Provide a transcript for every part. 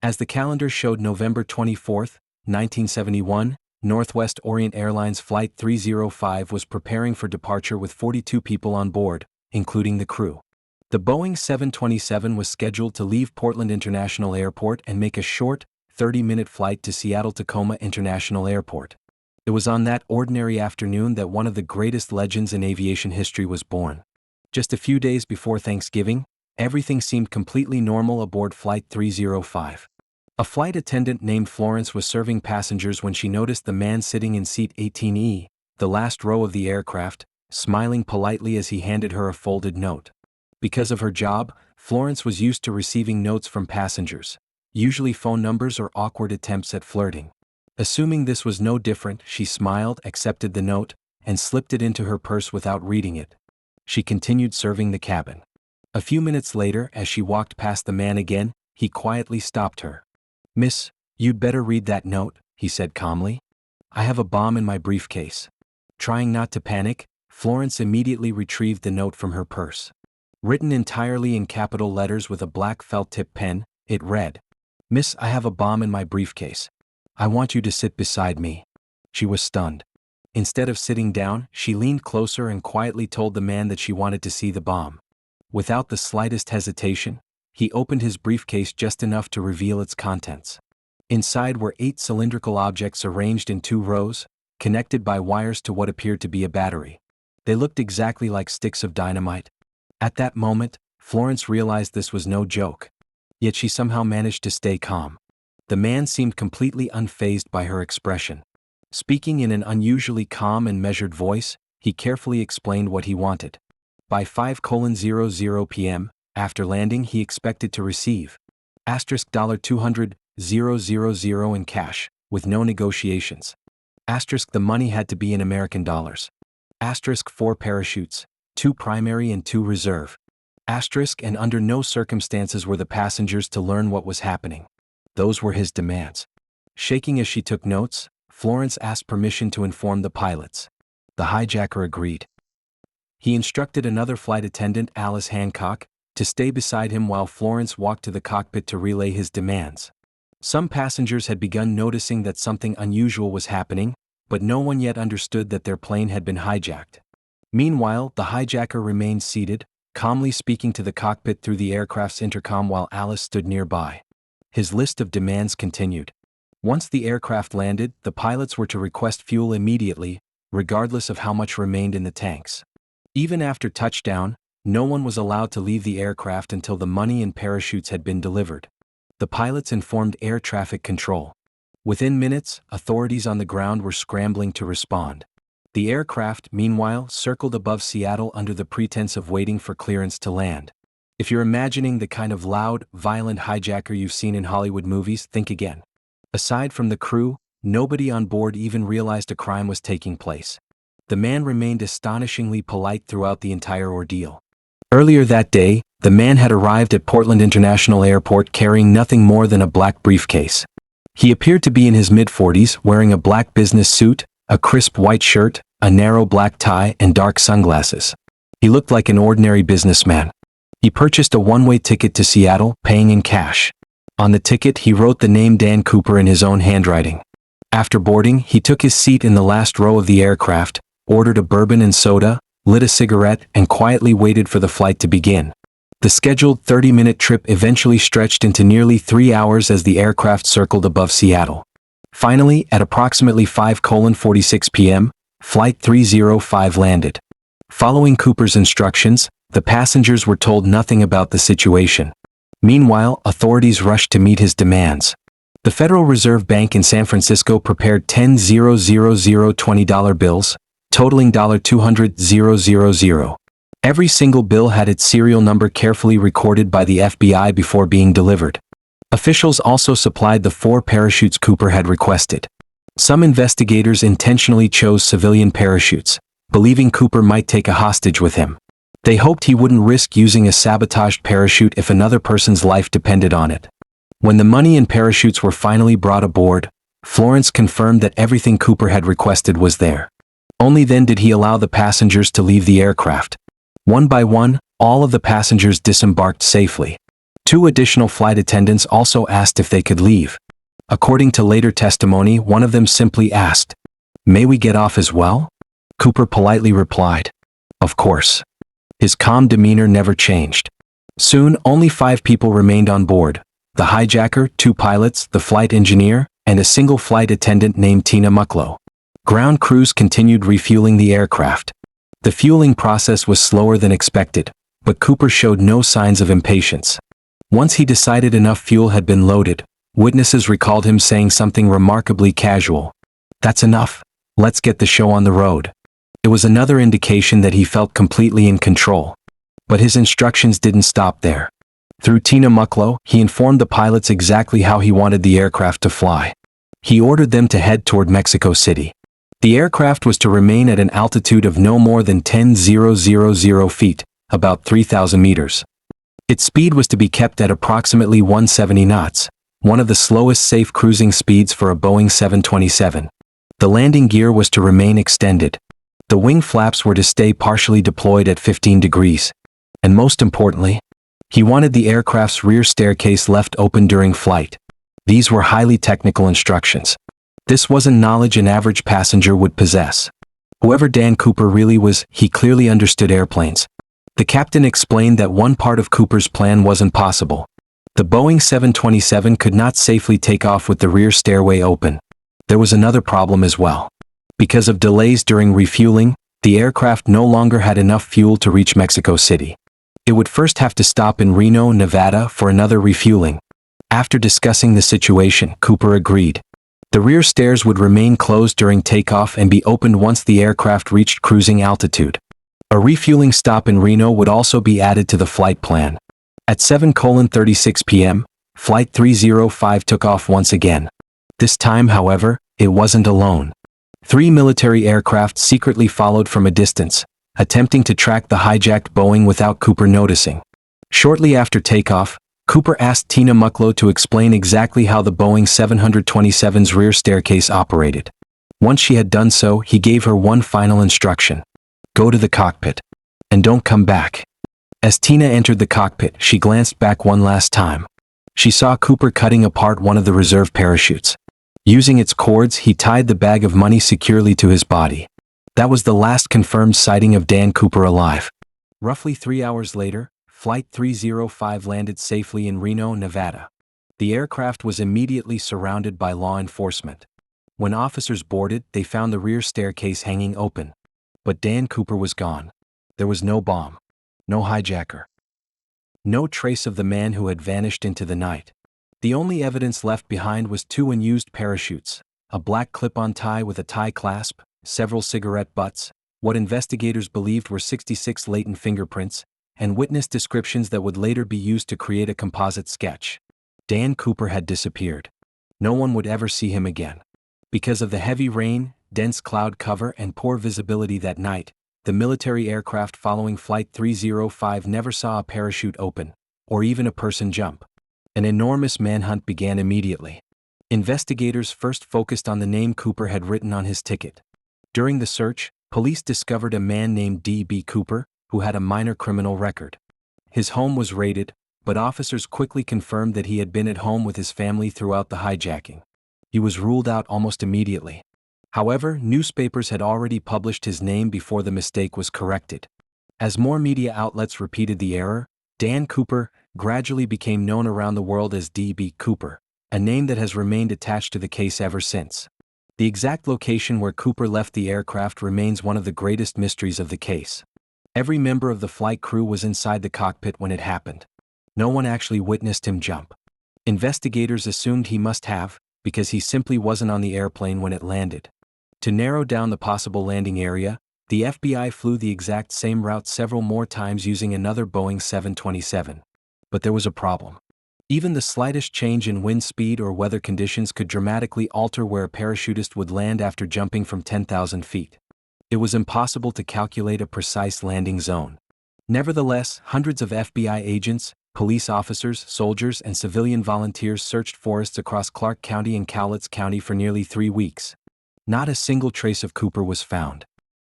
As the calendar showed November 24, 1971, Northwest Orient Airlines Flight 305 was preparing for departure with 42 people on board, including the crew. The Boeing 727 was scheduled to leave Portland International Airport and make a short, 30-minute flight to Seattle-Tacoma International Airport. It was on that ordinary afternoon that one of the greatest legends in aviation history was born. Just a few days before Thanksgiving, everything seemed completely normal aboard Flight 305. A flight attendant named Florence was serving passengers when she noticed the man sitting in seat 18E, the last row of the aircraft, smiling politely as he handed her a folded note. Because of her job, Florence was used to receiving notes from passengers, usually phone numbers or awkward attempts at flirting. Assuming this was no different, she smiled, accepted the note, and slipped it into her purse without reading it. She continued serving the cabin. A few minutes later, as she walked past the man again, he quietly stopped her. "Miss, you'd better read that note," he said calmly. "I have a bomb in my briefcase." Trying not to panic, Florence immediately retrieved the note from her purse. Written entirely in capital letters with a black felt-tip pen, it read, "Miss, I have a bomb in my briefcase. I want you to sit beside me." She was stunned. Instead of sitting down, she leaned closer and quietly told the man that she wanted to see the bomb. Without the slightest hesitation, he opened his briefcase just enough to reveal its contents. Inside were 8 cylindrical objects arranged in 2 rows, connected by wires to what appeared to be a battery. They looked exactly like sticks of dynamite. At that moment, Florence realized this was no joke. Yet she somehow managed to stay calm. The man seemed completely unfazed by her expression. Speaking in an unusually calm and measured voice, he carefully explained what he wanted. By 5:00 p.m., after landing, he expected to receive $200,000 in cash, with no negotiations. The money had to be in American dollars. 4 parachutes, 2 primary and 2 reserve. And under no circumstances were the passengers to learn what was happening. Those were his demands. Shaking as she took notes, Florence asked permission to inform the pilots. The hijacker agreed. He instructed another flight attendant, Alice Hancock, to stay beside him while Florence walked to the cockpit to relay his demands. Some passengers had begun noticing that something unusual was happening, but no one yet understood that their plane had been hijacked. Meanwhile, the hijacker remained seated, calmly speaking to the cockpit through the aircraft's intercom while Alice stood nearby. His list of demands continued. Once the aircraft landed, the pilots were to request fuel immediately, regardless of how much remained in the tanks. Even after touchdown, no one was allowed to leave the aircraft until the money and parachutes had been delivered. The pilots informed air traffic control. Within minutes, authorities on the ground were scrambling to respond. The aircraft, meanwhile, circled above Seattle under the pretense of waiting for clearance to land. If you're imagining the kind of loud, violent hijacker you've seen in Hollywood movies, think again. Aside from the crew, nobody on board even realized a crime was taking place. The man remained astonishingly polite throughout the entire ordeal. Earlier that day, the man had arrived at Portland International Airport carrying nothing more than a black briefcase. He appeared to be in his mid-40s, wearing a black business suit, a crisp white shirt, a narrow black tie, and dark sunglasses. He looked like an ordinary businessman. He purchased a one-way ticket to Seattle, paying in cash. On the ticket, he wrote the name dancooper in his own handwriting. After boarding, he took his seat in the last row of the aircraft, ordered a bourbon and soda, lit a cigarette, and quietly waited for the flight to begin. The scheduled 30-minute trip eventually stretched into nearly 3 hours as the aircraft circled above Seattle. Finally, at approximately 5:46 p.m., Flight 305 landed. Following Cooper's instructions, the passengers were told nothing about the situation. Meanwhile, authorities rushed to meet his demands. The Federal Reserve Bank in San Francisco prepared 10,000 $20 bills, totaling $200,000. Every single bill had its serial number carefully recorded by the FBI before being delivered. Officials also supplied the 4 parachutes Cooper had requested. Some investigators intentionally chose civilian parachutes, believing Cooper might take a hostage with him. They hoped he wouldn't risk using a sabotaged parachute if another person's life depended on it. When the money and parachutes were finally brought aboard, Florence confirmed that everything Cooper had requested was there. Only then did he allow the passengers to leave the aircraft. One by one, all of the passengers disembarked safely. Two additional flight attendants also asked if they could leave. According to later testimony, one of them simply asked, "May we get off as well?" Cooper politely replied, "Of course." His calm demeanor never changed. Soon, only 5 people remained on board: the hijacker, 2 pilots, the flight engineer, and a single flight attendant named Tina Mucklow. Ground crews continued refueling the aircraft. The fueling process was slower than expected, but Cooper showed no signs of impatience. Once he decided enough fuel had been loaded, witnesses recalled him saying something remarkably casual: "That's enough. Let's get the show on the road." It was another indication that he felt completely in control. But his instructions didn't stop there. Through Tina Mucklow, he informed the pilots exactly how he wanted the aircraft to fly. He ordered them to head toward Mexico City. The aircraft was to remain at an altitude of no more than 10,000 feet, about 3,000 meters. Its speed was to be kept at approximately 170 knots, one of the slowest safe cruising speeds for a Boeing 727. The landing gear was to remain extended. The wing flaps were to stay partially deployed at 15 degrees. And most importantly, he wanted the aircraft's rear staircase left open during flight. These were highly technical instructions. This wasn't knowledge an average passenger would possess. Whoever Dan Cooper really was, he clearly understood airplanes. The captain explained that one part of Cooper's plan wasn't possible. The Boeing 727 could not safely take off with the rear stairway open. There was another problem as well. Because of delays during refueling, the aircraft no longer had enough fuel to reach Mexico City. It would first have to stop in Reno, Nevada for another refueling. After discussing the situation, Cooper agreed. The rear stairs would remain closed during takeoff and be opened once the aircraft reached cruising altitude. A refueling stop in Reno would also be added to the flight plan. At 7:36 p.m., Flight 305 took off once again. This time, however, it wasn't alone. 3 military aircraft secretly followed from a distance, attempting to track the hijacked Boeing without Cooper noticing. Shortly after takeoff, Cooper asked Tina Mucklow to explain exactly how the Boeing 727's rear staircase operated. Once she had done so, he gave her one final instruction: "Go to the cockpit. And don't come back." As Tina entered the cockpit, she glanced back one last time. She saw Cooper cutting apart one of the reserve parachutes. Using its cords, he tied the bag of money securely to his body. That was the last confirmed sighting of Dan Cooper alive. Roughly 3 hours later, Flight 305 landed safely in Reno, Nevada. The aircraft was immediately surrounded by law enforcement. When officers boarded, they found the rear staircase hanging open. But Dan Cooper was gone. There was no bomb. No hijacker. No trace of the man who had vanished into the night. The only evidence left behind was 2 unused parachutes, a black clip-on tie with a tie clasp, several cigarette butts, what investigators believed were 66 latent fingerprints, and witness descriptions that would later be used to create a composite sketch. Dan Cooper had disappeared. No one would ever see him again. Because of the heavy rain, dense cloud cover, and poor visibility that night, the military aircraft following Flight 305 never saw a parachute open, or even a person jump. An enormous manhunt began immediately. Investigators first focused on the name Cooper had written on his ticket. During the search, police discovered a man named D.B. Cooper, who had a minor criminal record. His home was raided, but officers quickly confirmed that he had been at home with his family throughout the hijacking. He was ruled out almost immediately. However, newspapers had already published his name before the mistake was corrected. As more media outlets repeated the error, Dan Cooper gradually became known around the world as D.B. Cooper, a name that has remained attached to the case ever since. The exact location where Cooper left the aircraft remains one of the greatest mysteries of the case. Every member of the flight crew was inside the cockpit when it happened. No one actually witnessed him jump. Investigators assumed he must have, because he simply wasn't on the airplane when it landed. To narrow down the possible landing area, the FBI flew the exact same route several more times using another Boeing 727. But there was a problem. Even the slightest change in wind speed or weather conditions could dramatically alter where a parachutist would land after jumping from 10,000 feet. It was impossible to calculate a precise landing zone. Nevertheless, hundreds of FBI agents, police officers, soldiers, and civilian volunteers searched forests across Clark County and Cowlitz County for nearly 3 weeks. Not a single trace of Cooper was found.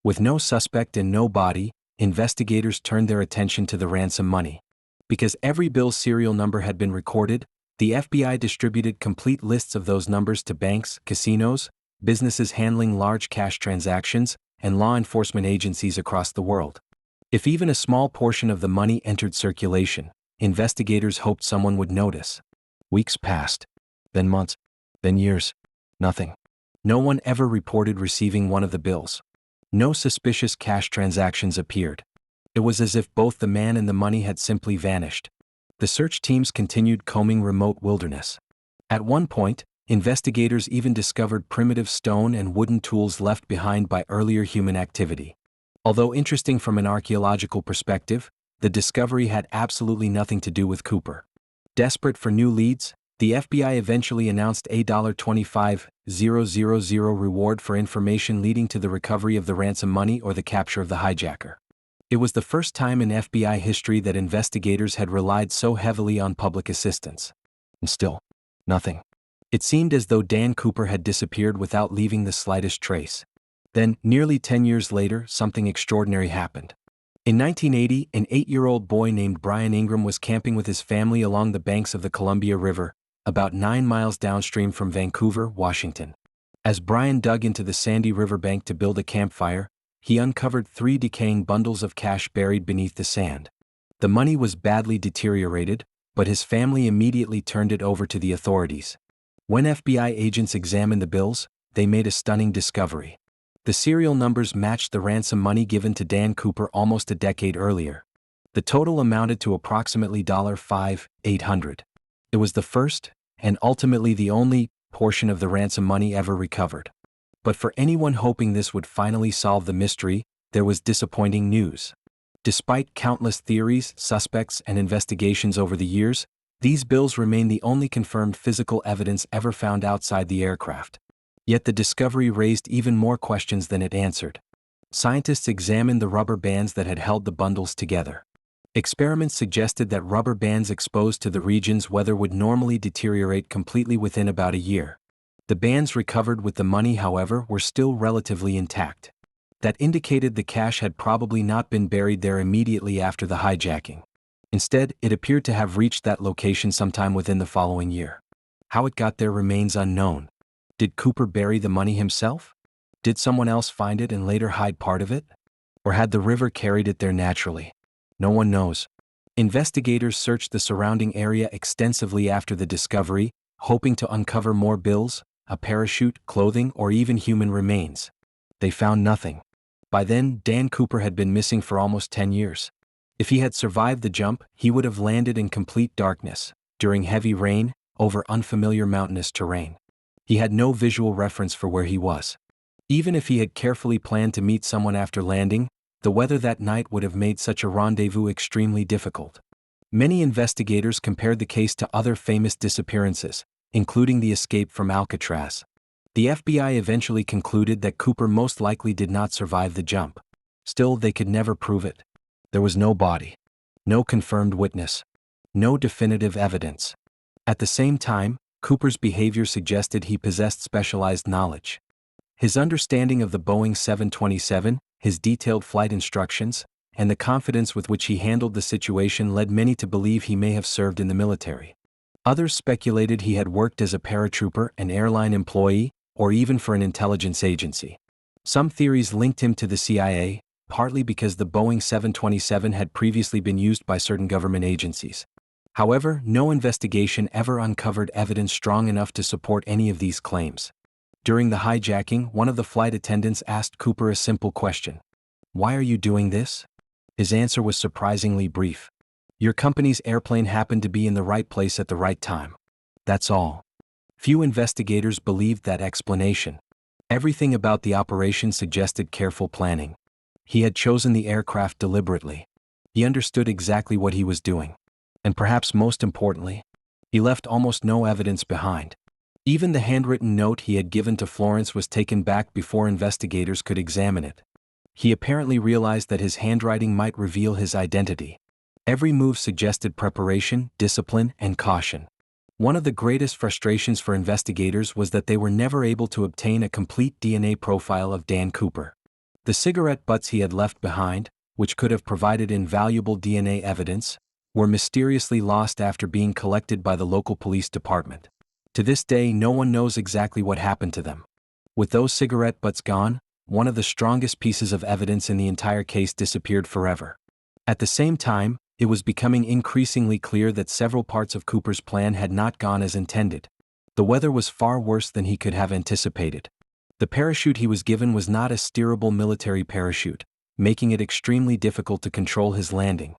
With no suspect and no body, investigators turned their attention to the ransom money. Because every bill's serial number had been recorded, the FBI distributed complete lists of those numbers to banks, casinos, businesses handling large cash transactions, and law enforcement agencies across the world. If even a small portion of the money entered circulation, investigators hoped someone would notice. Weeks passed, then months, then years. Nothing. No one ever reported receiving one of the bills. No suspicious cash transactions appeared. It was as if both the man and the money had simply vanished. The search teams continued combing remote wilderness. At one point, investigators even discovered primitive stone and wooden tools left behind by earlier human activity. Although interesting from an archaeological perspective, the discovery had absolutely nothing to do with Cooper. Desperate for new leads, the FBI eventually announced a $25,000 reward for information leading to the recovery of the ransom money or the capture of the hijacker. It was the first time in FBI history that investigators had relied so heavily on public assistance. And still, nothing. It seemed as though dancooper had disappeared without leaving the slightest trace. Then, nearly 10 years later, something extraordinary happened. In 1980, an 8-year-old boy named Brian Ingram was camping with his family along the banks of the Columbia River, about 9 miles downstream from Vancouver, Washington. As Brian dug into the sandy riverbank to build a campfire, he uncovered 3 decaying bundles of cash buried beneath the sand. The money was badly deteriorated, but his family immediately turned it over to the authorities. When FBI agents examined the bills, they made a stunning discovery. The serial numbers matched the ransom money given to dancooper almost a decade earlier. The total amounted to approximately $5,800. It was the first, and ultimately the only, portion of the ransom money ever recovered. But for anyone hoping this would finally solve the mystery, there was disappointing news. Despite countless theories, suspects, and investigations over the years, these bills remain the only confirmed physical evidence ever found outside the aircraft. Yet the discovery raised even more questions than it answered. Scientists examined the rubber bands that had held the bundles together. Experiments suggested that rubber bands exposed to the region's weather would normally deteriorate completely within about a year. The bands recovered with the money, however, were still relatively intact. That indicated the cash had probably not been buried there immediately after the hijacking. Instead, it appeared to have reached that location sometime within the following year. How it got there remains unknown. Did Cooper bury the money himself? Did someone else find it and later hide part of it? Or had the river carried it there naturally? No one knows. Investigators searched the surrounding area extensively after the discovery, hoping to uncover more bills, a parachute, clothing, or even human remains. They found nothing. By then, dancooper had been missing for almost 10 years. If he had survived the jump, he would have landed in complete darkness, during heavy rain, over unfamiliar mountainous terrain. He had no visual reference for where he was. Even if he had carefully planned to meet someone after landing, the weather that night would have made such a rendezvous extremely difficult. Many investigators compared the case to other famous disappearances, including the escape from Alcatraz. The FBI eventually concluded that Cooper most likely did not survive the jump. Still, they could never prove it. There was no body, no confirmed witness, no definitive evidence. At the same time, Cooper's behavior suggested he possessed specialized knowledge. His understanding of the Boeing 727, his detailed flight instructions, and the confidence with which he handled the situation led many to believe he may have served in the military. Others speculated he had worked as a paratrooper, an airline employee, or even for an intelligence agency. Some theories linked him to the CIA, partly because the Boeing 727 had previously been used by certain government agencies. However, no investigation ever uncovered evidence strong enough to support any of these claims. During the hijacking, one of the flight attendants asked Cooper a simple question. "Why are you doing this?" His answer was surprisingly brief. "Your company's airplane happened to be in the right place at the right time. That's all." Few investigators believed that explanation. Everything about the operation suggested careful planning. He had chosen the aircraft deliberately. He understood exactly what he was doing. And perhaps most importantly, he left almost no evidence behind. Even the handwritten note he had given to Florence was taken back before investigators could examine it. He apparently realized that his handwriting might reveal his identity. Every move suggested preparation, discipline, and caution. One of the greatest frustrations for investigators was that they were never able to obtain a complete DNA profile of dancooper. The cigarette butts he had left behind, which could have provided invaluable DNA evidence, were mysteriously lost after being collected by the local police department. To this day, no one knows exactly what happened to them. With those cigarette butts gone, one of the strongest pieces of evidence in the entire case disappeared forever. At the same time, it was becoming increasingly clear that several parts of Cooper's plan had not gone as intended. The weather was far worse than he could have anticipated. The parachute he was given was not a steerable military parachute, making it extremely difficult to control his landing.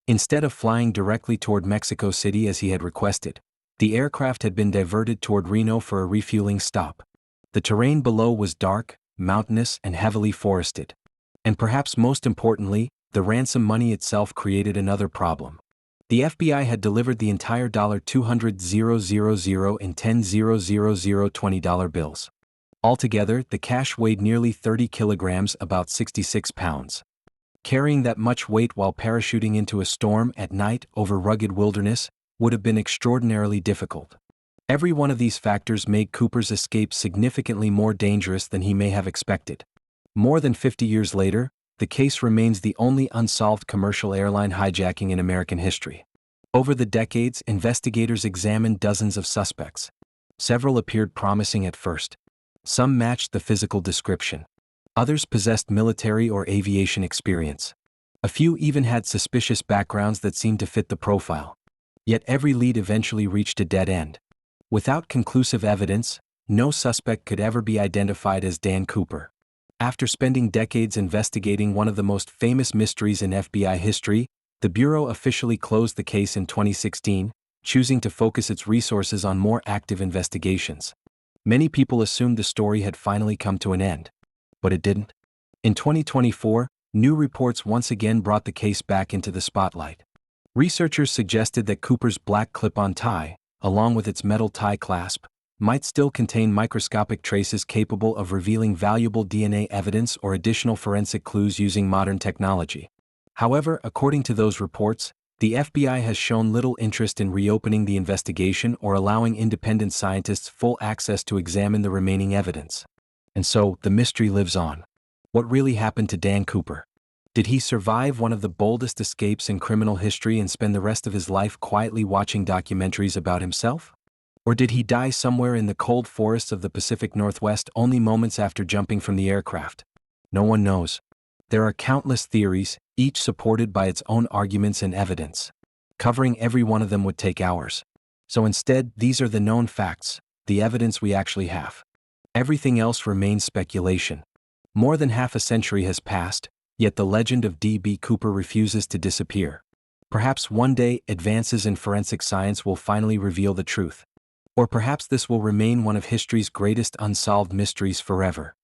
Instead of flying directly toward Mexico City as he had requested, the aircraft had been diverted toward Reno for a refueling stop. The terrain below was dark, mountainous, and heavily forested. And perhaps most importantly, the ransom money itself created another problem. The FBI had delivered the entire $200,000 and $10,000 $20 bills. Altogether, the cash weighed nearly 30 kilograms, about 66 pounds. Carrying that much weight while parachuting into a storm at night over rugged wilderness would have been extraordinarily difficult. Every one of these factors made Cooper's escape significantly more dangerous than he may have expected. More than 50 years later, the case remains the only unsolved commercial airline hijacking in American history. Over the decades, investigators examined dozens of suspects. Several appeared promising at first. Some matched the physical description. Others possessed military or aviation experience. A few even had suspicious backgrounds that seemed to fit the profile. Yet every lead eventually reached a dead end. Without conclusive evidence, no suspect could ever be identified as Dan Cooper. After spending decades investigating one of the most famous mysteries in FBI history, the Bureau officially closed the case in 2016, choosing to focus its resources on more active investigations. Many people assumed the story had finally come to an end. But it didn't. In 2024, new reports once again brought the case back into the spotlight. Researchers suggested that Cooper's black clip-on tie, along with its metal tie clasp, might still contain microscopic traces capable of revealing valuable DNA evidence or additional forensic clues using modern technology. However, according to those reports, the FBI has shown little interest in reopening the investigation or allowing independent scientists full access to examine the remaining evidence. And so, the mystery lives on. What really happened to Dan Cooper? Did he survive one of the boldest escapes in criminal history and spend the rest of his life quietly watching documentaries about himself? Or did he die somewhere in the cold forests of the Pacific Northwest only moments after jumping from the aircraft? No one knows. There are countless theories, each supported by its own arguments and evidence. Covering every one of them would take hours. So instead, these are the known facts, the evidence we actually have. Everything else remains speculation. More than half a century has passed, yet the legend of D.B. Cooper refuses to disappear. Perhaps one day, advances in forensic science will finally reveal the truth. Or perhaps this will remain one of history's greatest unsolved mysteries forever.